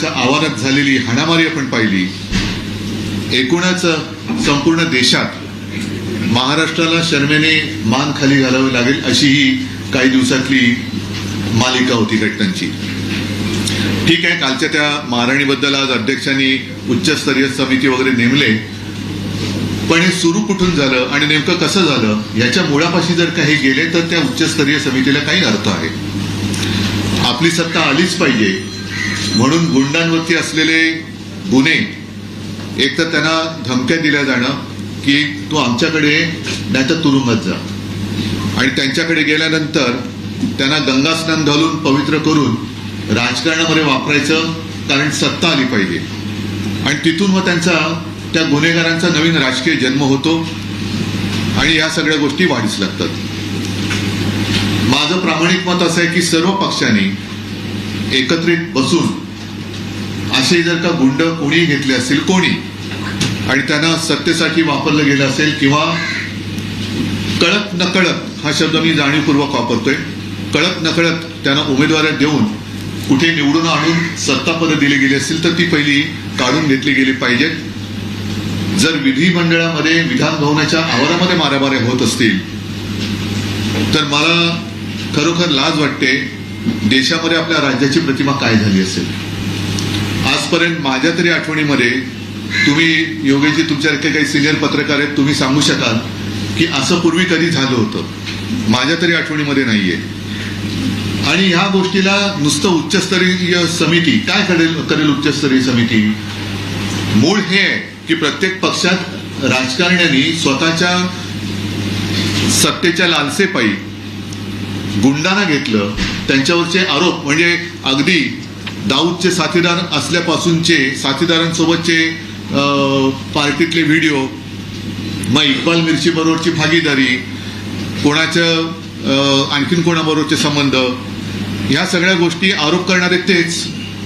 आव्हानात झालेली हाणामारी आपण पाहिली. एकूणच संपूर्ण देशात महाराष्ट्राला शर्मेने मान खाली घालावी लागेल अशी ही काही दिवसातली मालिका होती घटनांची. ठीक आहे, कालच्या त्या महाराणीबद्दल आज अध्यक्षांनी उच्चस्तरीय समिती वगैरे नेमले, पण हे सुरू कुठून झालं आणि नेमकं कसं झालं याच्या मुळापाशी जर काही गेले तर त्या उच्चस्तरीय समितीला काही अर्थ आहे. आपली सत्ता आलीच पाहिजे म्हणून गुंडांवरती असलेले गुन्हे, एक तर त्यांना धमक्या दिल्या जाणं की तू आमच्याकडे नाही तर तुरुंगात जा, आणि त्यांच्याकडे गेल्यानंतर त्यांना गंगास्नान घालून पवित्र करून राजकारणामध्ये वापरायचं, कारण सत्ता आली पाहिजे. आणि तिथून मग त्यांचा त्या गुन्हेगारांचा नवीन राजकीय जन्म होतो आणि या सगळ्या गोष्टी वाढीस लागतात. माझं प्रामाणिक मत असं आहे की सर्व पक्षांनी एकत्रित बसून असे जर का गुंड कोणी घेतले असतील कोणी आणि त्यांना सत्तेसाठी वापरलं गेलं असेल किंवा कळत नकळत, हा शब्द मी जाणीवपूर्वक वापरतोय, कळत नकळत त्यांना उमेदवारी देऊन कुठे निवडून आणून सत्तापदं दिली गेली असतील तर ती पहिली काढून घेतली गेली पाहिजेत. जर विधिमंडळामध्ये विधान भवनाच्या आवारामध्ये मारामाऱ्या होत असतील तर मला खरोखर लाज वाटते. देशामध्ये आपल्या राज्याची प्रतिमा काय झाली असेल. आजपर्यंत माझ्या तरी आठवणीमध्ये, तुम्ही योगेशजी तुमच्यासारखे काही सिनियर पत्रकार आहेत, तुम्ही सांगू शकाल की असं पूर्वी कधी झालं होतं. माझ्या तरी आठवणीमध्ये नाहीये. आणि ह्या गोष्टीला नुसतं उच्चस्तरीय समिती काय करेल उच्चस्तरीय समिती? मूळ हे आहे की प्रत्येक पक्षात राजकारण्यांनी स्वतःच्या सत्तेच्या लालसेपायी गुंडांना घेतलं, त्यांच्यावरचे आरोप म्हणजे अगदी दाऊदचे साथीदार असल्यापासूनचे साथीदारांसोबतचे पार्टीतले व्हिडिओ, मग इक्बाल मिर्ची बरोबरची भागीदारी, कोणाचं आणखीन कोणाबरोबरचे संबंध, ह्या सगळ्या गोष्टी आरोप करणारे तेच,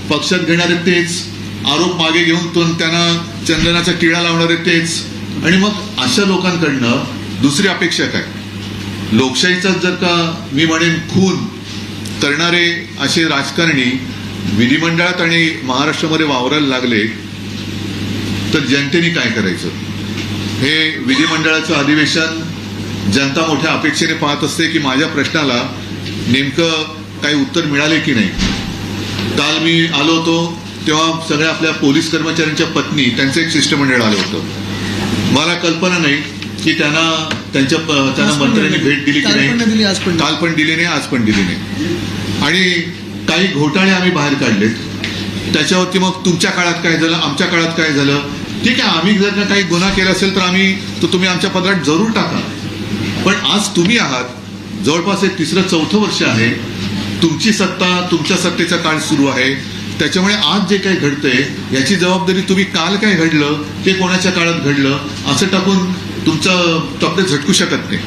पक्षात घेणारे तेच, आरोप मागे घेऊन त्यांना चंदनाचा टिळा लावणारे तेच. आणि मग अशा लोकांकडनं दुसरी अपेक्षा काय? लोकशाहीचा जर का मी म्हणेन खून करणारे असे राजकारणी विधिमंडळात आणि महाराष्ट्रामध्ये वावरायला लागले तर जनतेने काय करायचं? हे विधिमंडळाचं अधिवेशन जनता मोठ्या अपेक्षेने पाहत असते की माझ्या प्रश्नाला नेमकं काही उत्तर मिळाले की नाही. काल मी आलो होतो तेव्हा सगळ्या आपल्या पोलीस कर्मचाऱ्यांच्या पत्नी, त्यांचं एक शिष्टमंडळ आलं होतं. मला कल्पना नाही की त्यांना मंत्र्यांनी भेट दिली की नाही. काल पण दिली नाही, आज पण दिली नाही. आणि काही घोटाळे आम्ही बाहेर काढलेत, त्याच्यावरती मग तुमच्या काळात काय झालं, आमच्या काळात काय झालं. ठीक आहे, आम्ही जर का काही गुन्हा केला असेल तर तुम्ही आमच्या पदरात जरूर टाका. पण आज तुम्ही आहात, जवळपास हे 3-4 वर्ष आहे, तुमची सत्ता, तुमच्या सत्तेचा काळ सुरू आहे. त्याच्यामुळे आज जे काही घडतंय याची जबाबदारी तुम्ही काल काय घडलं ते कोणाच्या काळात घडलं असं टाकून तुमचं तपडे झटकू शकत नाही.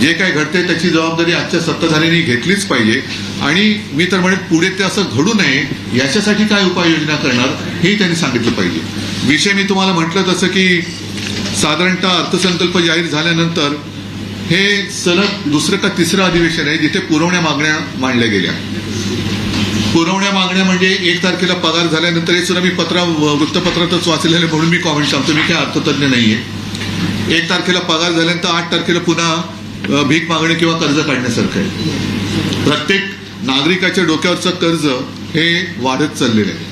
जे काय घडतंय त्याची जबाबदारी आजच्या सत्ताधाऱ्यांनी घेतलीच पाहिजे. आणि मी तर म्हणेन पुढे ते असं घडू नये याच्यासाठी काय उपाययोजना करणार हे त्यांनी सांगितलं पाहिजे. विषय मी तुम्हाला म्हटलं तसं की साधारणतः अर्थसंकल्प जाहीर झाल्यानंतर हे सलग दुसरं का तिसरं अधिवेशन आहे जिथे पुरवण्या मागण्या मांडल्या गेल्या. पुरवण्या मागण्या म्हणजे 1 तारखेला पगार झाल्यानंतर, हे सुद्धा मी वृत्तपत्रातच वाचलेले म्हणून मी कॉमेंट सांगतो, मी काय अर्थतज्ञ नाहीये. 1 तारखेला पगार झाल्यानंतर 8 तारखेला पुन्हा भीक मागणे किंवा कर्ज काढण्यासारखं आहे. प्रत्येक नागरिकाच्या डोक्यावरचं कर्ज हे वाढत चाललेलं आहे.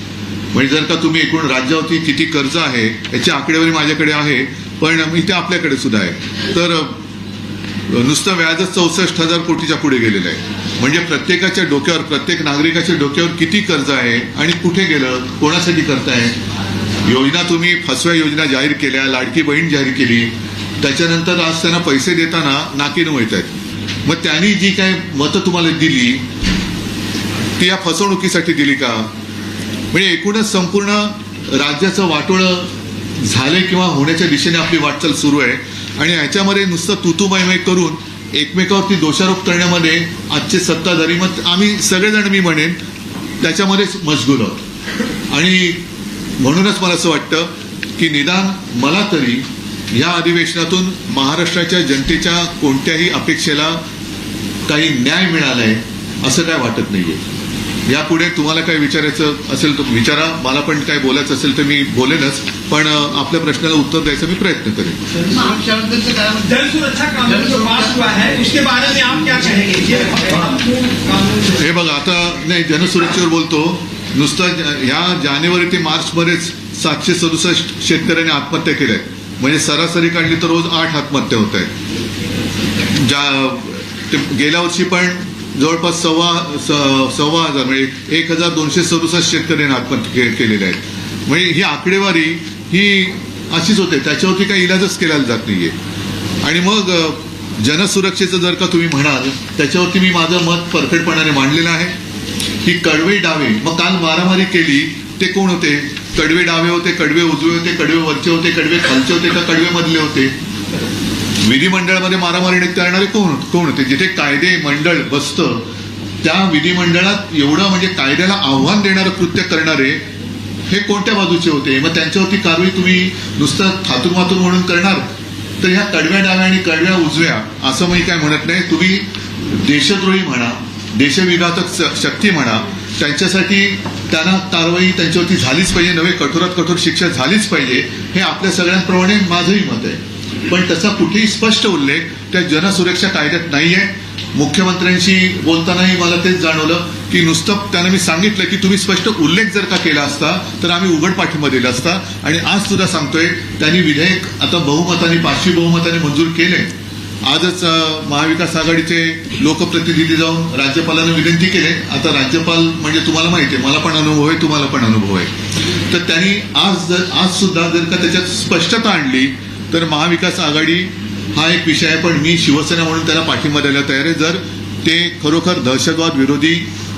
म्हणजे जर का तुम्ही एकूण राज्यावरती किती कर्ज आहे याची आकडेवारी माझ्याकडे आहे, पण इथे आपल्याकडे सुद्धा आहे. तर नुसतं व्याजच 64,000 कोटीच्या पुढे गेलेलं आहे. म्हणजे प्रत्येकाच्या डोक्यावर, प्रत्येक नागरिकाच्या डोक्यावर किती कर्ज आहे आणि कुठे गेलं, कोणासाठी करताय. योजना तुम्ही फसव्या योजना जाहीर केल्या, लाडकी बहीण जाहीर केली, त्याच्यानंतर आज त्यांना पैसे देताना नाकीनं वळत आहेत. मग त्यांनी जी काय मतं तुम्हाला दिली ती या फसवणुकीसाठी दिली का? म्हणजे एकूणच संपूर्ण राज्याचं वाटोळं झालंय किंवा होण्याच्या दिशेने आपली वाटचाल सुरू आहे. आणि ह्याच्यामध्ये नुसतं तुतुमयमय करून एकमेकावरती दोषारोप करण्यामध्ये आजचे सत्ताधारी, मग आम्ही सगळेजण मी म्हणेन त्याच्यामध्येच मशगूल आहोत. आणि म्हणूनच मला असं वाटतं की निदान मला तरी या अधिवेशनातून महाराष्ट्राच्या जनतेच्या कोणत्याही अपेक्षेला काही न्याय मिळालाय असं काय वाटत नाहीये. यापुढे तुम्हाला काय विचारायचं असेल तर विचारा, मला पण काय बोलायचं असेल तर मी बोलेनच, पण आपल्या प्रश्नाला उत्तर द्यायचा मी प्रयत्न करेन. जन सुरक्षा कानून जो पास हुआ है उसके बारे में आप क्या कहेंगे? हे बघा, आता नाही जनसुरक्षेवर बोलतो, नुसतं ह्या जानेवारी ते मार्च मध्येच 767 शेतकऱ्यांनी आत्महत्या केल्या आहेत. म्हणजे सरासरी काढली तर रोज 8 आत्महत्या होत आहेत. गेल्या वर्षी पण जवळपास 1,000 म्हणजे 1,267 शेतकऱ्यांनी आत्महत्या केलेल्या आहेत. म्हणजे ही आकडेवारी ही अशीच होते, त्याच्यावरती काही इलाजच केला जात नाहीये. आणि मग जनसुरक्षेचं जर का तुम्ही म्हणाल, त्याच्यावरती मी माझं मत परफेक्टपणाने मांडलेलं आहे की कडवे डावे, मग काल मारामारी केली ते कोण होते? कडवे डावे होते, कडवे उजवे होते, कडवे वरचे होते, कडवे खालचे होते का कडवे मधले होते? विधिमंडळामध्ये मारामारी करणारे कोण होते? जिथे कायदे मंडळ बसतं त्या विधिमंडळात एवढं म्हणजे कायद्याला आव्हान देणारं कृत्य करणारे हे कोणत्या बाजूचे होते? मग त्यांच्यावरती कारवाई तुम्ही नुसतं थातून मातून म्हणून करणार? तर ह्या कडव्या डाव्या आणि कडव्या उजव्या असं मी काय म्हणत नाही. तुम्ही देशद्रोही म्हणा, देशविघातक शक्ती म्हणा, त्यांच्यासाठी त्यांना कारवाई त्यांच्यावरती झालीच पाहिजे, नव्हे कठोरात कठोर शिक्षा झालीच पाहिजे, हे आपल्या सगळ्यांप्रमाणे माझंही मत आहे. पण तसा कुठेही स्पष्ट उल्लेख त्या जनसुरक्षा कायद्यात नाहीये. मुख्यमंत्र्यांशी बोलतानाही मला तेच जाणवलं की नुसतं त्यांना मी सांगितलं की तुम्ही स्पष्ट उल्लेख जर का केला असता तर आम्ही उघड पाठिंबा दिला असता. आणि आज सुद्धा सांगतोय, त्यांनी विधेयक आता बहुमताने 500 बहुमताने मंजूर केले. आजच महाविकास आघाडीचे लोकप्रतिनिधी जाऊन राज्यपालांना विनंती केली. आता राज्यपाल म्हणजे तुम्हाला माहिती आहे, मला पण अनुभव आहे, तुम्हाला पण अनुभव आहे. तर त्यांनी आज सुद्धा जर का त्याच्यात स्पष्टता आणली तर महाविकास आघाडी हा एक विषय आहे, पण मी शिवसेना म्हणून त्याला पाठिंबा द्यायला तयार आहे जर ते खरोखर दहशतवाद विरोधी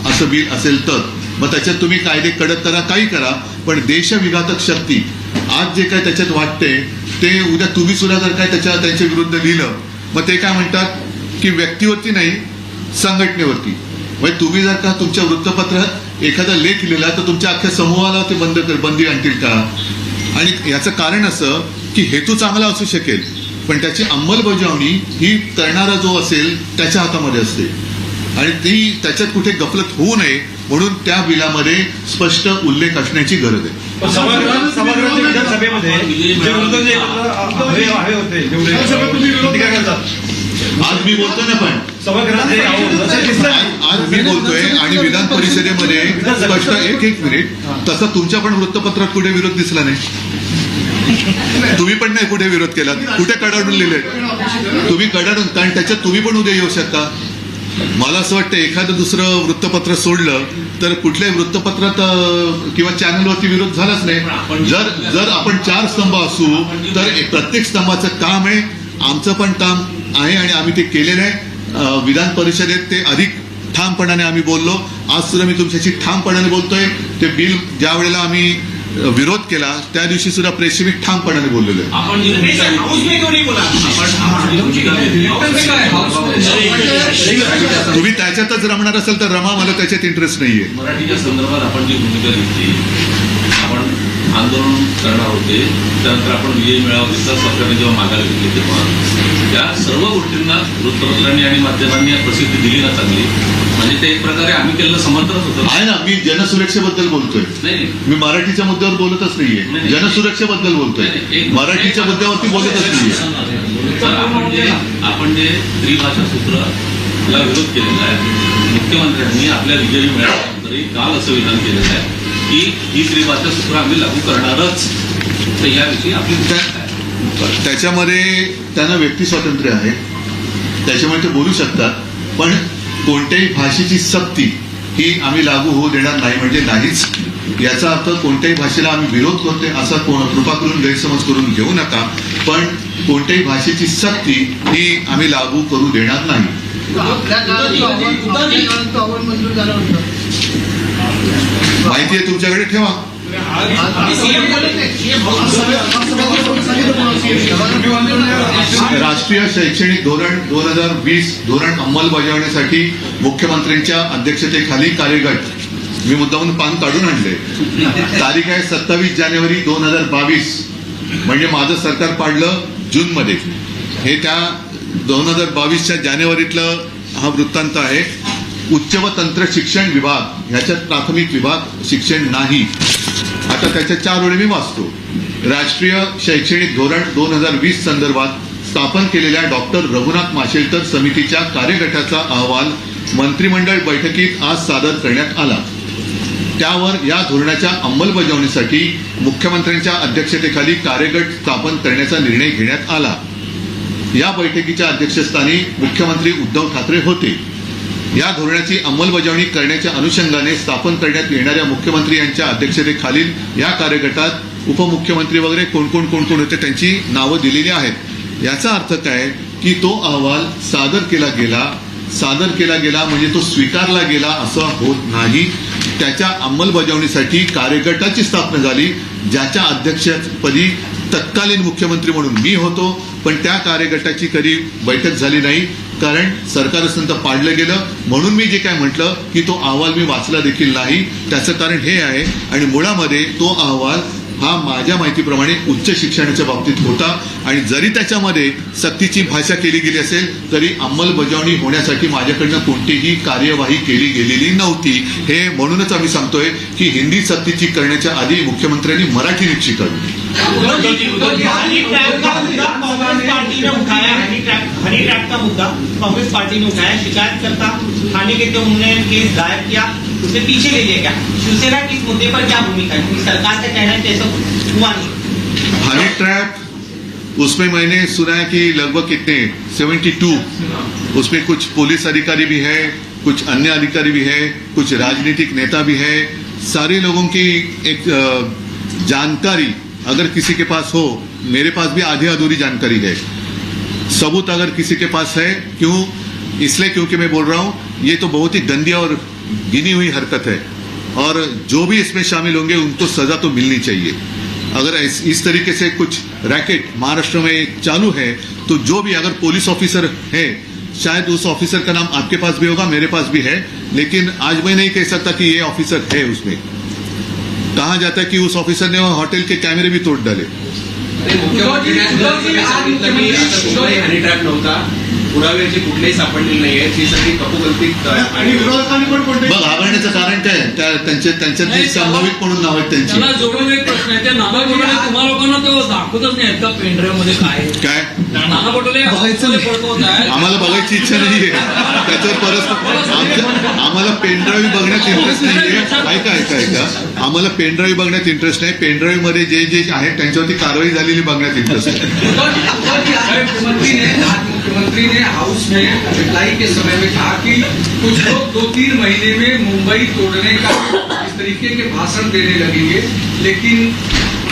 असं बिल असेल तर. मग त्याच्यात तुम्ही कायदे कडक करा, काही करा, पण देशविघातक शक्ती आज जे काय त्याच्यात वाटते ते उद्या तुम्ही सुद्धा जर काय त्यांच्या विरुद्ध लिहिलं, मग ते काय म्हणतात की व्यक्तीवरती नाही, संघटनेवरती. म्हणजे तुम्ही जर का तुमच्या वृत्तपत्रात एखादा लेख लिहिला तर तुमच्या अख्ख्या समूहाला ते बंदी आणतील का? आणि याचं कारण असं की हेतू चांगला असू शकेल, पण त्याची अंमलबजावणी ही करणारा जो असेल त्याच्या हातामध्ये असते. आणि ती त्याच्यात कुठे गफलत होऊ नये म्हणून त्या बिलामध्ये स्पष्ट उल्लेख असण्याची गरज आहे. विधानसभेमध्ये आज मी बोलतोय ना, पण आज मी बोलतोय आणि विधान परिषदेमध्ये स्पष्ट एक मिनिट, तसा तुमच्या पण वृत्तपत्रात कुठे विरोध दिसला नाही. तुम्ही पण नाही कुठे विरोध केला, कुठे कडाडून लिहिले तुम्ही कडाडून, कारण त्याच्यात तुम्ही पण उद्या येऊ शकता. मला असं वाटतं एखादं दुसरं वृत्तपत्र सोडलं तर कुठल्याही वृत्तपत्रात किंवा चॅनलवरती विरोध झालाच नाही. जर आपण 4 स्तंभ असू तर प्रत्येक स्तंभाचं काम आहे, आमचं पण काम आहे आणि आम्ही ते केलेलं आहे. विधान परिषदेत ते अधिक ठामपणाने आम्ही बोललो. आज सुद्धा मी तुमच्याशी ठामपणाने बोलतोय. ते बिल ज्या वेळेला आम्ही विरोध केला त्या दिवशी सुद्धा प्रेसशी मी ठामपणाने बोललेलो आहे. तुम्ही त्याच्यातच रमणार असेल तर रमा, मला त्याच्यात इंटरेस्ट नाहीये. मराठीच्या संदर्भात आपण जी भूमिका घेतली, आपण आंदोलन करणार होते, त्यानंतर आपण विजय मेळावा घेतला, सरकारने जेव्हा मागायला घेतली तेव्हा त्या सर्व गोष्टींना वृत्तपत्रांनी आणि माध्यमांनी प्रसिद्धी दिली ना चांगली. म्हणजे ते एक प्रकारे आम्ही केलेलं समर्थनच होतं. आहे ना, मी जनसुरक्षेबद्दल बोलतोय. नाही, मी मराठीच्या मुद्द्यावर बोलतच नाहीये, जनसुरक्षेबद्दल बोलतोय. मराठीच्या मुद्द्यावरती बोलतच नाहीये. तर आपण जे त्रिभाषा सूत्राला विरोध केलेला आहे, मुख्यमंत्र्यांनी आपल्या विजयी मेळाव्यानंतरही काल असं विधान केलेलं आहे की ही त्रिभाषा सूत्र आम्ही लागू करणारच. तर याविषयी आपली त्याच्यामध्ये त्यांना व्यक्ती स्वातंत्र्य आहे, त्याच्यामुळे ते बोलू शकतात. पण कोणत्याही भाषेची सक्ती ही आम्ही लागू होऊ देणार नाही म्हणजे नाहीच. याचा अर्थ कोणत्याही भाषेला आम्ही विरोध करतोय असा कृपा करून गैरसमज करून घेऊ नका. पण कोणत्याही भाषेची सक्ती ही आम्ही लागू करू देणार नाही. माहिती आहे तुमच्याकडे, ठेवा. राष्ट्रीय शैक्षणिक धोरण 2020 धोरण अंमलबजावणीसाठी मुख्यमंत्र्यांच्या अध्यक्षतेखाली कार्यगट मी मुद्दामून पान काढून आणले. तारीख आहे 27 जानेवारी 2022. म्हणजे माझं सरकार पाडलं जूनमध्ये. हे त्या 2022च्या जानेवारीतलं हा वृत्तांत आहे. उच्च व तंत्र शिक्षण विभाग ह्याच्यात प्राथमिक विभाग शिक्षण नाही. आता त्याच्या 4 ओळी मी वाचतो. राष्ट्रीय शैक्षणिक धोरण 2020 संदर्भात स्थापन केलेल्या डॉक्टर रघुनाथ माशेलकर समितीच्या कार्यगटाचा अहवाल मंत्रिमंडळ बैठकीत आज सादर करण्यात आला. त्यावर या धोरणाच्या अंमलबजावणीसाठी मुख्यमंत्र्यांच्या अध्यक्षतेखाली कार्यगट स्थापन करण्याचा निर्णय घेण्यात आला. या बैठकीच्या अध्यक्षस्थानी मुख्यमंत्री उद्धव ठाकरे होते. या धोरणाची अंमलबजावणी करण्याच्या अनुषंगाने स्थापन करण्यात येणाऱ्या मुख्यमंत्री यांच्या अध्यक्षतेखालील या कार्यगटात उपमुख्यमंत्री वगैरे कोण कोण होते त्यांची नावं दिलेली आहेत. याचा अर्थ काय की तो अहवाल सादर केला गेला म्हणजे तो स्वीकारला गेला असं होत नाही. त्याच्या अंमलबजावणीसाठी कार्यगटाची स्थापना झाली, ज्याच्या अध्यक्षपदी तत्कालीन मुख्यमंत्री म्हणून मी होतो. पण त्या कार्यगटाची कधी बैठक झाली नाही, कारण सरकारसंत पाडलं गेलं. म्हणून मी जे काय म्हटलं की तो अहवाल मी वाचला देखील नाही. त्याचं कारण हे आहे. आणि मुळामध्ये तो अहवाल हा माझ्या माहितीप्रमाणे उच्च शिक्षणाच्या बाबतीत होता. आणि जरी त्याच्यामध्ये सक्तीची भाषा केली गेली असेल तरी अंमलबजावणी होण्यासाठी माझ्याकडनं कोणतीही कार्यवाही केली गेलेली नव्हती. हे म्हणूनच आम्ही सांगतोय की हिंदी सक्तीची करण्याच्या आधी मुख्यमंत्र्यांनी मराठी नीट शिकावी. हनी ट्रैप का मुद्दा कांग्रेस पार्टी ने उठाया. शिकायतकर्ता थाने के थे, उन्होंने केस दायर किया, उसे पीछे ले लिया गया. शिवसेना की इस मुद्दे पर क्या भूमिका है? क्योंकि सरकार का कहना है कि ऐसा हुआ नहीं. हनी ट्रैप उसमें मैंने सुना है कि लगभग कितने 72 उसमें कुछ पुलिस अधिकारी भी है, कुछ अन्य अधिकारी भी है, कुछ राजनीतिक नेता भी है. सारे लोगों की एक जानकारी अगर किसी के पास हो, मेरे पास भी आधी अधूरी जानकारी है. सबूत अगर किसी के पास है, क्योंकि मैं बोल रहा हूं ये तो बहुत ही गंदी और गिनी हुई हरकत है और जो भी इसमें शामिल होंगे उनको सजा तो मिलनी चाहिए. अगर इस तरीके से कुछ रैकेट महाराष्ट्र में चालू है तो जो भी अगर पुलिस ऑफिसर है, शायद उस ऑफिसर का नाम आपके पास भी होगा, मेरे पास भी है, लेकिन आज मैं नहीं कह सकता कि ये ऑफिसर है. उसमें कहा जाता है कि उस ऑफिसर ने होटल के कैमरे भी तोड़ डाले. हनी ट्रॅप नव्हता, पुराव्याची कुठलेही सापडलेली नाहीये, ही सगळी कपोकल्पित आणि विरोधकांनी पण कोणते मग घाबरण्याचं कारण काय? त्यांच्यात जी संभावित म्हणून नाव आहेत त्यांची. मला जोडून एक प्रश्न आहे. त्या नाना पटोले तुम्हा लोकांना तो दाखवतच नाही का पेनड्राईव्ह मध्ये काय नाना पटोले पडवत आहेत? आम्हाला बघायची इच्छा नाहीये त्याच्यावर परत. आम्हाला पेनड्राईव्ह बघण्यात इंटरेस्ट नाहीये. ऐका आम्हाला पेनड्राईव्ह बघण्यात इंटरेस्ट नाही. पेनड्राईव्ह मध्ये जे आहेत त्यांच्यावरती कारवाई झालेली बघण्यात इंटरेस्ट आहे. मुख्यमंत्री ने हाउस में रिप्लाई के समय में कहा कि कुछ लोग 2-3 महीने में मुंबई तोड़ने का इस तरीके के भाषण देने लगेंगे, लेकिन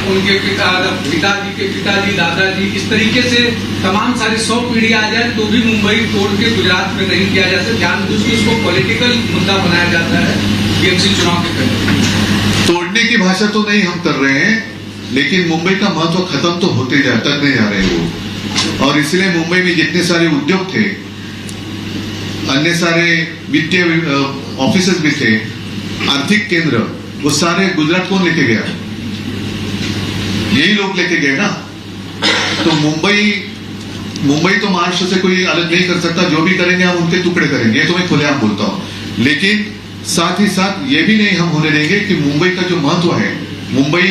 उनके पिताजी दादाजी इस तरीके से तमाम सारी 100 पीढ़ी आ जाए तो भी मुंबई तोड़ के गुजरात में नहीं किया जा सकता. जानबूझ के उसको पॉलिटिकल मुद्दा बनाया जाता है बीएमसी चुनाव के पहले. तोड़ने की भाषा तो नहीं हम कर रहे हैं, लेकिन मुंबई का महत्व खत्म तो होते जाता नहीं जा रहे वो. और इसलिए मुंबई में जितने सारे उद्योग थे, अन्य सारे वित्तीय ऑफिसेस भी थे, आर्थिक केंद्र, वो सारे गुजरात कौन लेके गया? यही लोग लेके गए ना. तो मुंबई तो महाराष्ट्र से कोई अलग नहीं कर सकता. जो भी करेंगे हम उनके टुकड़े करेंगे, ये तो मैं खुलेआम बोलता हूं. लेकिन साथ ही साथ ये भी नहीं हम होने देंगे कि मुंबई का जो महत्व है, मुंबई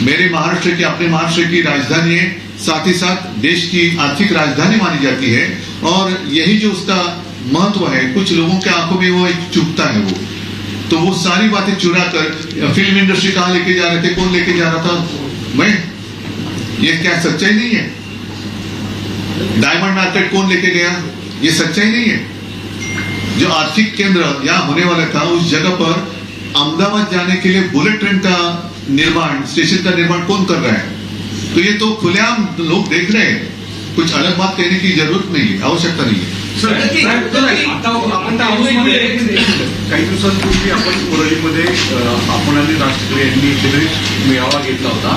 मेरे महाराष्ट्र की, अपने महाराष्ट्र की राजधानी है, साथ ही साथ देश की आर्थिक राजधानी मानी जाती है. और यही जो उसका महत्व है, कुछ लोगों के आंखों में वो एक चुभता है. वो तो वो सारी बातें चुरा कर फिल्म इंडस्ट्री कहाँ लेके जा रहे थे, कौन लेके जा रहा था, मैं, ये क्या सच्चाई नहीं है? डायमंड मार्केट कौन लेके गया, ये सच्चाई नहीं है? जो आर्थिक केंद्र यहाँ होने वाला था, उस जगह पर अहमदाबाद जाने के लिए बुलेट ट्रेन का निर्माण, स्टेशन का निर्माण कौन कर रहा है? तो ये तो खुलेआम लोग देख रहे हैं. कुछ अलग बात कहने की जरूरत नहीं है, आवश्यकता नहीं है. काही दिवसांपूर्वी आपण वरळीमध्ये आपण आणि राष्ट्रपती यांनी एकत्रित मेळावा घेतला होता.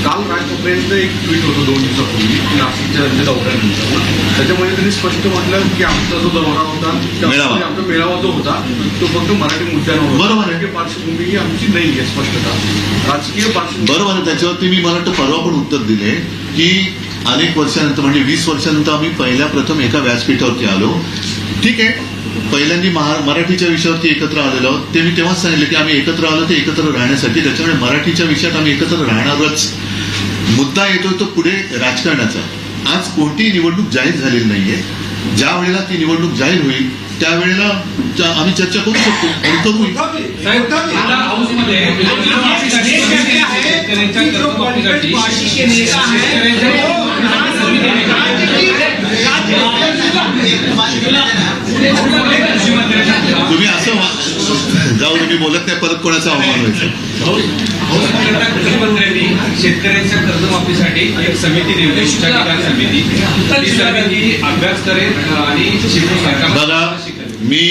काल राज ठाकरेंचं एक ट्विट होतं 2 दिवसापूर्वी नाशिकच्या त्यांच्या दौऱ्यानंतर. त्याच्यामध्ये त्यांनी स्पष्ट म्हटलं की आमचा जो दौरा होता, आमचा मेळावा जो होता तो फक्त मराठी मुद्द्यांवर होता. बरोबर आहे. पार्श्वभूमी ही आमची नाही आहे स्पष्टता, राजकीय पार्श्वभूमी. बरोबर आहे. त्याच्यावरती मी मला वाटतं परवा पण उत्तर दिले की अनेक वर्षानंतर, म्हणजे 20 वर्षानंतर आम्ही प्रथम एका व्यासपीठावरती आलो. ठीक आहे, पहिल्यांदा मराठीच्या विषयावरती एकत्र आलेलो आहोत. ते मी तेव्हाच सांगितलं की आम्ही एकत्र आलो ते एकत्र राहण्यासाठी. त्याच्यामुळे मराठीच्या विषयात आम्ही एकत्र राहणारच. मुद्दा येतो तो पुढे राजकारणाचा. आज कोणतीही निवडणूक जाहीर झालेली नाहीये. ज्या वेळेला ती निवडणूक जाहीर होईल त्यावेळेला आम्ही चर्चा करू शकतो आणि करूही. साहेब, आता हाऊसमध्ये शेतकऱ्यांच्या कर्जमाफीसाठी तुम्ही असं जाऊ मी बोलत नाही परत कोणाचा अवमान व्हायचं. मुख्यमंत्र्यांनी शेतकऱ्यांच्या कर्जमाफीसाठी एक समिती नेमली, उच्चाधिकार समिती. ती समिती अभ्यास करेल आणि बघा, मी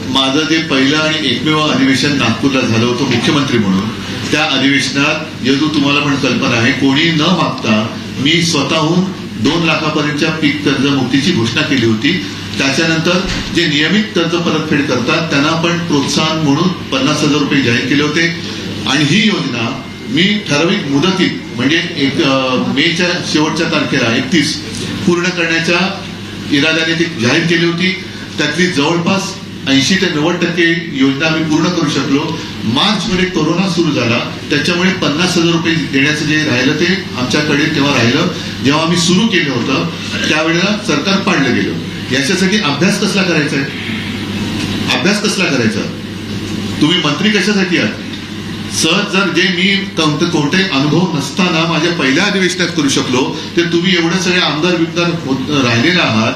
माझं जे पहिलं आणि एकमेव अधिवेशन नागपूरला झालं होतं मुख्यमंत्री म्हणून, त्या अधिवेशनात यदू तुम्हाला पण कल्पना आहे, कोणी न मागता मी स्वतःहून 2 लाखापर्यंतच्या पीक कर्जमुक्तीची घोषणा केली होती. त्याच्यानंतर जे नियमित कर्ज परतफेड करतात त्यांना आपण प्रोत्साहन म्हणून 50,000 रुपये जाहीर केले होते. आणि ही योजना मी ठराविक मुदतीत म्हणजे मेच्या शेवटच्या तारखेला 31 पूर्ण करण्याच्या इराद्याने ती जाहीर केली होती. त्यातली जवळपास 80 ते 90% योजना आम्ही पूर्ण करू शकलो. मार्चमध्ये कोरोना सुरू झाला, त्याच्यामुळे 50,000 रुपये देण्याचं जे राहिलं ते आमच्याकडे तेव्हा राहिलं. जेव्हा आम्ही सुरू केलं होतं त्यावेळेला सरकार पाडलं गेलं. याच्यासाठी अभ्यास कसला करायचा आहे? अभ्यास कसला करायचा? तुम्ही मंत्री कशासाठी आहात? सहज जर जे मी कोणताही अनुभव नसताना माझ्या पहिल्या अधिवेशनात करू शकलो, ते तुम्ही एवढं सगळे आमदार बिमदार राहिलेले आहात,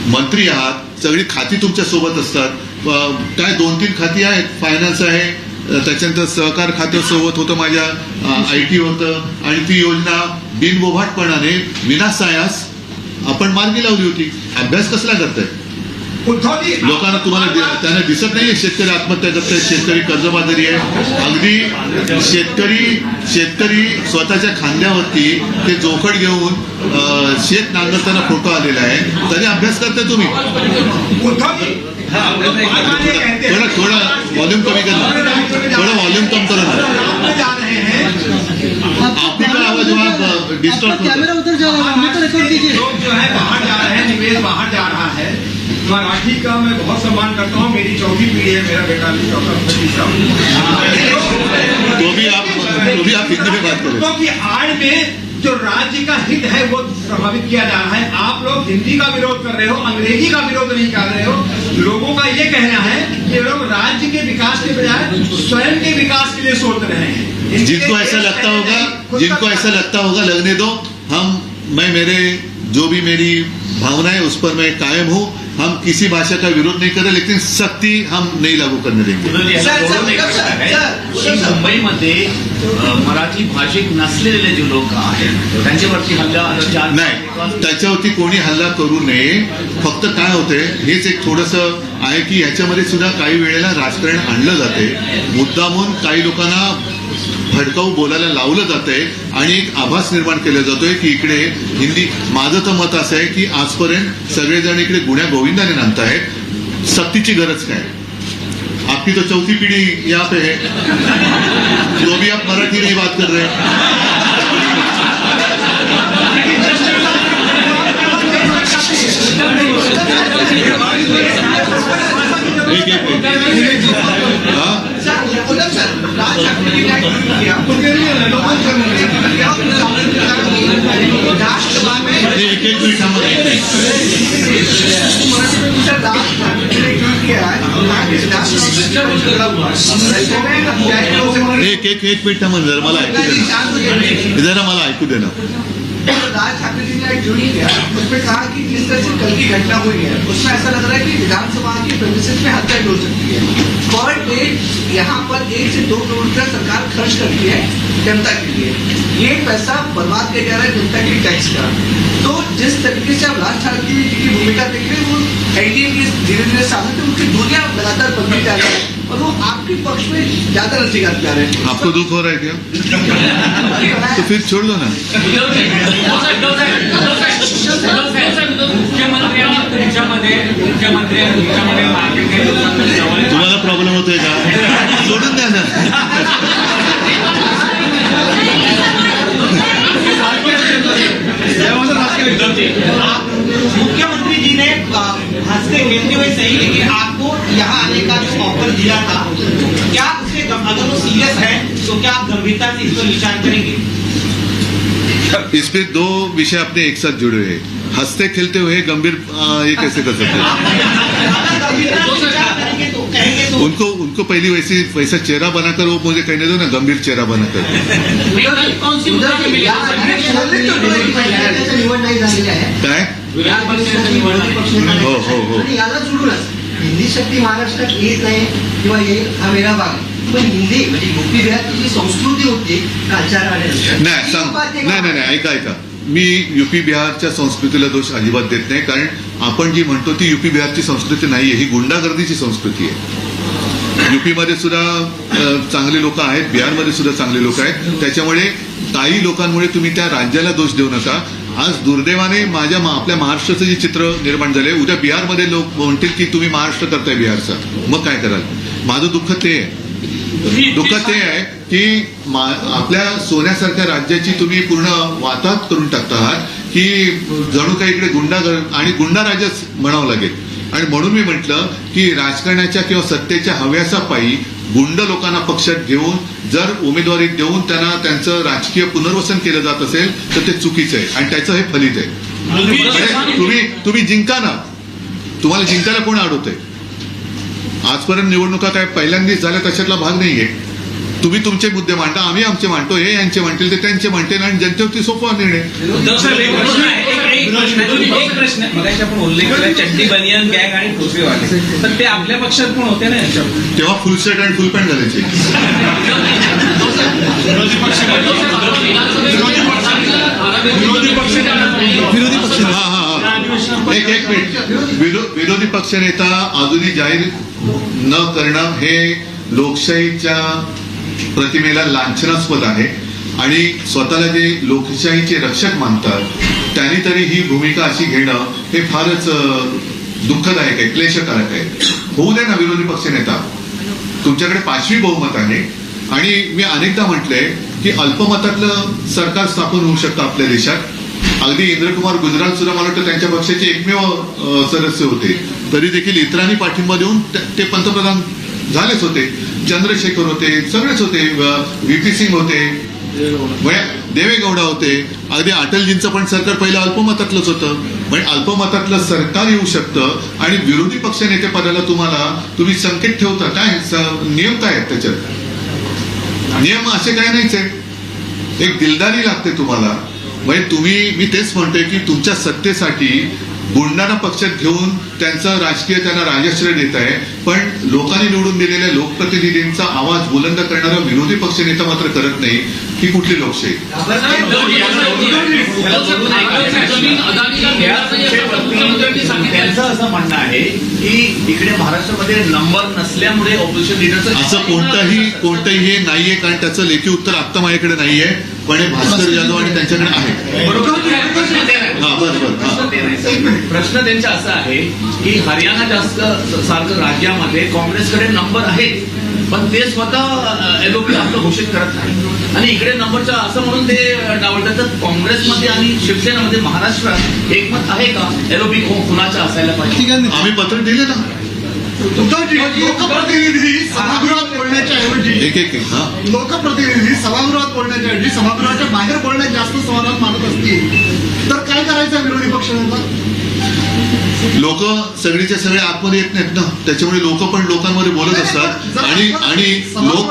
मंत्री आहात, सगळी खाती तुमच्या सोबत असतात. काय 2-3 खाती आहेत, फायनान्स आहे, त्याच्यानंतर सहकार खातं सोबत होतं, माझ्या IT होतं. आणि ती योजना बिनबोभाटपणाने विनासायास आपण मार्गी लावली होती. अभ्यास कसला करताय? लोकांना तुम्हाला त्यांना दिसत नाहीये शेतकरी आत्महत्या करतायत, शेतकरी कर्जबाजारी आहे. अगदी शेतकरी स्वतःच्या खांद्यावरती ते जोखड घेऊन शेत नांगरताना फोटो आलेला आहे, तरी अभ्यास करताय तुम्ही. थोडा व्हॉल्यूम कमी करा, थोडा व्हॉल्यूम कम करा. आपका आवाज वहाँ डिस्टर्ब कैमरा उधर जा रहा है, हमने तो रिकॉर्ड कीजिए. लोग जो है बाहर जा रहे हैं, निवेश बाहर जा रहा है. मराठी का मैं बहुत सम्मान करता हूँ. मेरी 4वीं पीढ़ी है, मेरा बेटा भी 4वीं. तो भी आप हिंदी में बात करें. तो की आड़ में जो राज्य का हित है वो प्रभावित किया जा रहा है. आप लोग हिंदी का विरोध कर रहे हो, अंग्रेजी का विरोध नहीं कर रहे हो. लोगों का ये कहना है कि लोग राज्य के विकास के बजाय स्वयं के विकास के लिए सोच रहे हैं. जिनको ऐसा लगता होगा लगने दो. मेरे जो भी मेरी भावना है उस पर मैं कायम हूँ. हम किसी भाषा का विरोध नहीं कर रहे, लेकिन सख्ती हम नहीं लागू करने देंगे. मुंबईमध्ये मराठी भाषिक नसलेले जे लोक आहेत त्यांच्यावरती हल्ला नाही, त्याच्यावरती कोणी हल्ला करू नये. फक्त काय होते, हेच एक थोडंसं आहे की ह्याच्यामध्ये सुद्धा काही वेळेला राजकारण आणलं जाते. मुद्दामून काही लोकांना भडकाऊ बोलायला लावलं जातंय आणि एक आभास निर्माण केला जातोय की इकडे हिंदी. माझं तर मत असं आहे की आजपर्यंत सगळेजण इकडे गुण्या गोविंदाने नांदतायत. सक्तीची गरज काय? आपकी तो 4थी पीढ़ी यहाँ पे है, तो भी आप मराठी नहीं बात कर रहे. एक मिनिट थांबा. एक मिनिट थांबा, जरा मला ऐकू दे ना. राज ठाकरे जी ने एक ट्वीट किया, उसमें कहा कि जिस तरह से कल की घटना हुई है उसमें ऐसा लग रहा है कि विधानसभा की प्रेमिसेस में हत्या हो सकती है. पर डे यहाँ पर 1 से 2 करोड़ रुपया सरकार खर्च करती है जनता के लिए. ये पैसा बर्बाद किया जा रहा है जनता के टैक्स का. तो जिस तरीके से आप राज ठाकरे जी की भूमिका देख रहे हैं, वो एनडीए के धीरे धीरे सामने तो उनकी दूरियां लगातार बनती जा रही है और वो आपके पक्ष में ज्यादा नजदीक जा रहे हैं. आपको दुख हो रहा है क्या? तो फिर छोड़ दो ना. तुम्हाला प्रॉब्लेम होतोय का? सोडून द्या ना. मुख्यमंत्री जी ने हंसते खेलते हुए गंभीरता से इसको विचार करेंगे? इस पे दो विषय अपने एक साथ जुड़े हुए हैं। हंसते खेलते हुए गंभीर ये कैसे कर सकते हैं? उनको पहली वैसा चेहरा बनाकर वो मुझे कहने दो ना, गंभीर चेहरा बनाकर। कौन सी मुद्दा के मिली? निवड नाही झालेली आहे, काय? विधान परिषदेची निवड नाही. हो. आणि याला जोडूनच हिंदी शक्ती महाराष्ट्रात येत नाही किंवा येईल हा वेगळा भाग आहे. पण हिंदी म्हणजे युपी बिहारची जी संस्कृती होती कालच्या राहण्यानंतर, नाही सांग, नाही ऐका. मी युपी बिहारच्या संस्कृतीला दोष अजिबात देत नाही, कारण आपण जी म्हणतो ती युपी बिहारची संस्कृती नाहीये, ही गुंडागर्दीची संस्कृती आहे. युपीमध्ये सुद्धा चांगले लोक आहेत, बिहारमध्ये सुद्धा चांगले लोक आहेत. त्याच्यामुळे काही लोकांमुळे तुम्ही त्या राज्याला दोष देऊ नका. आज दुर्दैवाने आपल्या महाराष्ट्राचं जे चित्र निर्माण झालंय, उद्या बिहारमध्ये लोक म्हणतील की तुम्ही महाराष्ट्र करताय बिहारचा, मग काय कराल? माझं दुःख ते आहे की आपल्या सोन्यासारख्या राज्याची तुम्ही पूर्ण वाताहत करून टाकता आहात, की जणू काही इकडे गुंडा राज्यच म्हणावं लागेल. आणि म्हणून मी म्हटलं की राजकारणाच्या किंवा सत्तेच्या हव्यासापायी गुंड लोकांना पक्षात घेऊन जर उमेदवारी देऊन त्यांना त्यांचं राजकीय पुनर्वसन केलं जात असेल तर ते चुकीचं आहे आणि त्याचं हे फलित आहे. तुम्ही जिंका ना, तुम्हाला जिंकायला कोण अडवतंय? आजपर्यंत निवडणुका काय पहिल्यांदाच झाल्या तशातला भाग नाहीये. तुम्ही तुमचे मुद्दे मांडा, आम्ही आमचे मांडतो, हे यांचे म्हणतील ते त्यांचे म्हणतील आणि जनतेवरती सोपा निर्णय. एक प्रश्न मगाशी आपण उल्लेख केला चड्डी बनियन गॅग आणि टोपीवाले, तर ते आपल्या पक्षात पण होते ना याच्यावर. तेव्हा फुल शर्ट आणि फुल पॅन्ट घालायचे. एक मिनिट. विरोधी पक्षनेता अजूनही जाहीर न करणं हे लोकशाहीच्या प्रतिमेला लांछनास्पद आहे आणि स्वतःला जे लोकशाहीचे रक्षक मानतात त्यांनी तरी ही भूमिका अशी घेणं हे फारच दुःखदायक आहे, क्लेशकारक आहे. होऊ दे ना विरोधी पक्षनेता, तुमच्याकडे 5वी बहुमत आहे आणि मी अनेकदा म्हटलंय की अल्पमतातलं सरकार स्थापन होऊ शकतं आपल्या देशात. अगदी इंद्रकुमार गुजराल सुद्धा मला वाटतं त्यांच्या पक्षाचे एकमेव सदस्य होते, तरी देखील इतरांनी पाठिंबा देऊन ते पंतप्रधान झालेच होते. चंद्रशेखर होते, सगळेच होते, व्ही.पी. सिंग होते, देवेगौडा होते. अगदी अटलजींचं पण सरकार पहिलं अल्पमतातलंच होतं. म्हणजे अल्पमतातलं सरकार येऊ शकतं आणि विरोधी पक्ष नेते पदाला तुम्ही संकेत ठेवता. काय नियम काय आहेत त्याच्यात? नियम असे काय नाहीच आहे, एक दिलदारी लागते तुम्हाला. म्हणजे मी तेच म्हणतोय की तुमच्या सत्तेसाठी गुंडांना पक्षात घेऊन त्यांचं राजकीय त्यांना राजाश्रय देत आहे, पण लोकांनी निवडून दिलेल्या लोकप्रतिनिधींचा आवाज बुलंद करणारा विरोधी पक्षनेता मात्र करत नाही. ही कुठली लोकशाही? त्यांचं असं म्हणणं आहे की इकडे महाराष्ट्रामध्ये नंबर नसल्यामुळे ऑपोजिशन लीडरचं असं कोणतंही हे नाहीये, कारण त्याचं लेखी उत्तर आत्ता माझ्याकडे नाहीये, पण हे भास्कर जाधव आणि त्यांच्याकडे आहे. प्रश्न त्यांचा असा आहे की हरियाणा जास्त सारखं राज्यामध्ये काँग्रेसकडे नंबर आहे, पण ते स्वतः एलओपी आपलं घोषित करत नाही आणि इकडे नंबरचं असं म्हणून ते डावलतात. तर काँग्रेसमध्ये आणि शिवसेनेमध्ये महाराष्ट्रात एकमत आहे का एलओपी कुणाचं असायला पाहिजे? आम्ही पत्र दिले ना. लोकप्रतिनिधी सभागृहात बोलण्याच्या ऐवजी लोकप्रतिनिधी सभागृहात बोलण्याच्या ऐवजी सभागृहाच्या बाहेर बोलण्यात जास्त संवादात मानत असतील तर काय करायचं विरोधी पक्षनेता? लोक सगळीच्या सगळे आतमध्ये येत नाहीत ना, त्याच्यामुळे लोक पण लोकांमध्ये बोलत असतात आणि लोक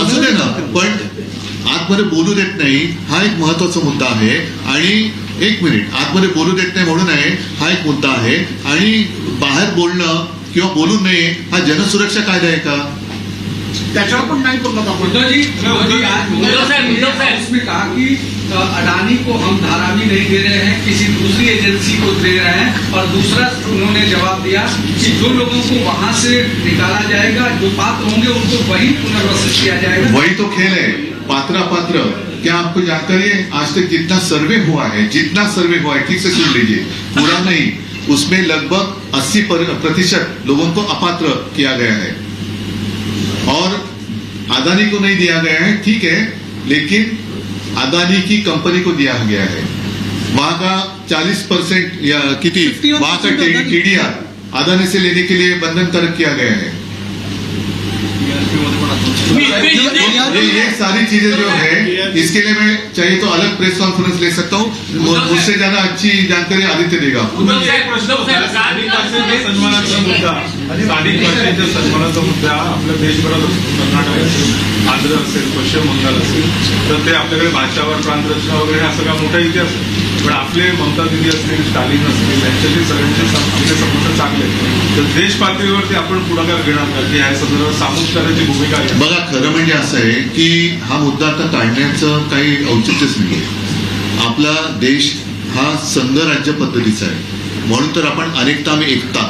असू दे ना, पण आतमध्ये बोलू देत नाही हा एक महत्वाचा मुद्दा आहे. आणि एक मिनिट, आतमध्ये बोलू देत नाही म्हणून आहे हा एक मुद्दा आहे, आणि बाहेर बोलणं किंवा बोलू नये हा जनसुरक्षा कायदा आहे का? त्याच्यावर पण नाही बोलत आपण. उसमें कहा कि अडानी को हम धारा भी नहीं दे रहे हैं, किसी दूसरी एजेंसी को दे रहे हैं. और दूसरा उन्होंने जवाब दिया कि जो लोगों को वहां से निकाला जाएगा, जो पात्र होंगे उनको वही पुनर्वसित किया जाएगा. वही तो खेल है, पात्र. क्या आपको जानकारी है आज तक जितना सर्वे हुआ है ठीक से सुन लीजिए, पूरा नहीं, उसमें लगभग 80% लोगों को अपात्र किया गया है और अदानी को नहीं दिया गया है. ठीक है, लेकिन अदानी की कंपनी को दिया गया है. वहां का 40% या किती वहां का TDR अदानी से लेने के लिए बंधन कारक किया गया है. बीजेपीमध्ये पण असतो. ये सारी चीजें जो है इसके लिए मैं चाहिए तो अलग प्रेस कॉन्फ्रेंस ले सकता हूँ, मुझसे ज्यादा अच्छी जानकारी आदित्य देगा. उद्धव साहेब, सन्मानाचा मुद्दा, स्थानिक भाषेच्या सन्मानाचा मुद्दा आपल्या देशभरात असतो. कर्नाटक असेल, आंध्र असेल, पश्चिम बंगाल असेल, तर ते आपल्याकडे भाषावर प्रांतरचना वगैरे हा सगळा मोठा इतिहास आहे. पण आपले ममता दिदी असतील, स्टालिन असतील, यांच्याशी सगळ्यांचे आपले संबंध चांगले आहेत. तर देश पातळीवरती आपण पुढाकार घेणार का की ह्या संदर्भात सामुष्टाची भूमिका आहे? बघा, खरं म्हणजे असं आहे की हा मुद्दा आता टाळण्याचं काही औचित्यच नाहीये. आपला देश हा संघ राज्य पद्धतीचा आहे, म्हणून तर आपण अनेकता में एकता.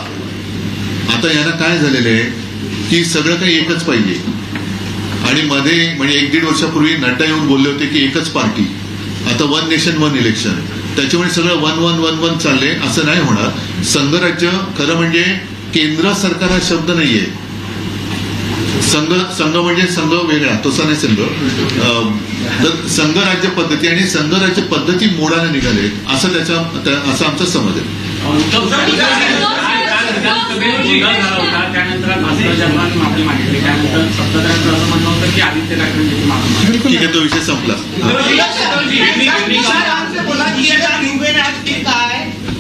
आता यांना काय झालेलं आहे की सगळं काही एकच पाहिजे. आणि मध्ये म्हणजे 1-1.5 वर्षापूर्वी नड्डा येऊन बोलले होते की एकच पार्टी, आता 1 नेशन 1 इलेक्शन. त्याच्यामुळे सगळं 1-1-1-1 चाललंय. असं नाही होणार. संघराज्य खरं म्हणजे केंद्र सरकार हा शब्द नाहीये. संघ म्हणजे संघ वेगळा, तसा नाही संघ. तर संघराज्य पद्धती आणि संघराज्य पद्धती मोडायला निघाले असं आमचा समज आहे. झाला होता त्यानंतर भास्कर जर्मन माफी मागितली, त्यानंतर सत्ताधाऱ्यांचं असं म्हणणं होतं की आदित्य ठाकरे माफी. ठीक आहे, तो विषय संपला.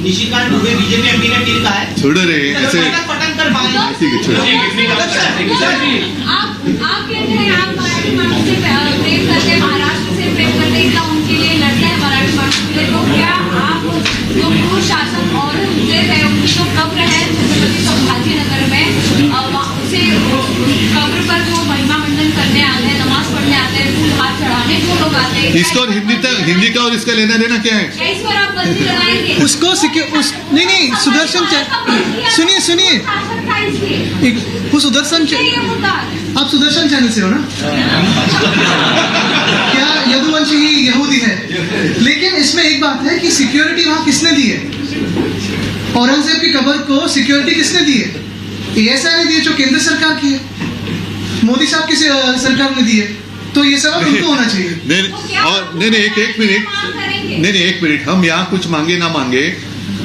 निशिकांत दुबे बीजेपी एमपी ने टिका है. छोड़ रे ऐसे. पटन कर पाए. ठीक है, छोड़. आप कहते हैं आप मराठी मानव से प्रेम करते हैं, महाराष्ट्र से प्रेम करते हैं, इतना उनके लिए लड़ते हैं मराठी मानव के लिए. तो क्या आप जो पूर्व शासन और है उनकी जो कब्र है छत्रपति संभाजी नगर में, उसे कब्र पर जो महिमा मंडन करने आते हैं, नमाज पढ़ने आते हैं, फूल हाथ चढ़ाने जो लोग आते हैं, इसका और हिंदी का और इसका लेना देना क्या है? क्या इस पर आप बंदी लगाएंगे? उसको नहीं सुदर्शन सुनिए वो सुदर्शन ये मुद्दा आप सुदर्शन चैनल से हो ना? क्या यदुवंशी ही यहूदी है? लेकिन इसमें एक बात है कि सिक्योरिटी वहां किसने दी है? औरंगजेब की कब्र को सिक्योरिटी किसने दी है? ASI ने दी है, जो केंद्र सरकार की है. मोदी साहब की सरकार ने दी है. तो ये सवाल उनको होना चाहिए. नहीं, एक मिनट. हम यहाँ कुछ मांगे ना मांगे,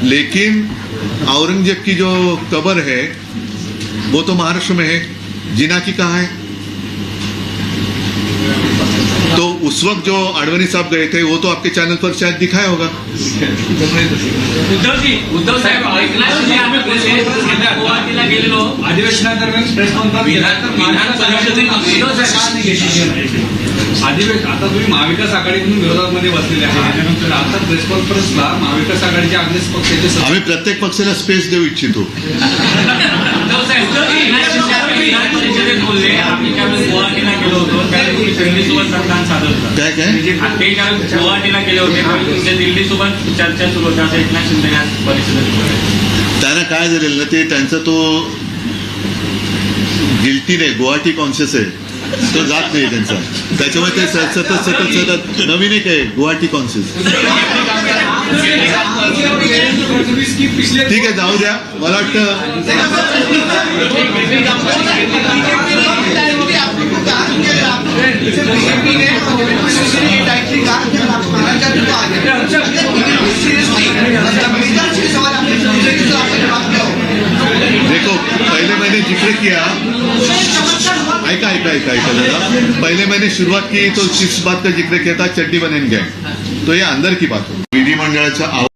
लेकिन औरंगजेब की जो कब्र है वो तो महाराष्ट्र में है. जिना की कहाँ है? तो उस वक्त जो आडवाणी साहब गए थे वो तो आपके चैनल पर शायद दिखाया होगा. उद्धव साहेब गुवाहाटीला गेलेलो अधिवेशनादरम्यान प्रेस आता तुम्ही महाविकास आघाडीकडून विरोधामध्ये बसलेले आहे. त्यानंतर आता प्रेस कॉन्फरन्सला महाविकास आघाडीच्या अग्नेस पक्षाचे आम्ही प्रत्येक पक्षाला स्पेस देऊ इच्छितो. बोलले आम्ही त्यावेळेस गुवाहाटीला गेलो होतो, त्यावेळेस दिल्लीसोबत सरकार साधलं काय ते ज्यावेळेस गुवाहाटीला गेले होते त्यावेळेस दिल्लीसोबत चर्चा सुरू होती असं एकनाथ शिंदे या परिषदेत. त्यांना काय झालेलं ना, ते त्यांचा तो गिल्टी नाही, गुवाहाटी कॉन्शियस आहे, तो जात नाही त्यांचा. त्याच्यामुळे ते सतत नवीन एक आहे गुवाहाटी कॉन्शियस. ठीक आहे, जाऊ द्या. मला वाटतं देखो, पहले मैंने जिक्र किया, ऐका दादा, पहले मैंने शुरुआत की तो इस बात का जिक्र किया था चड्डी बनेन गैंग. तो ये अंदर की बात हो. विधिमंडळाच्या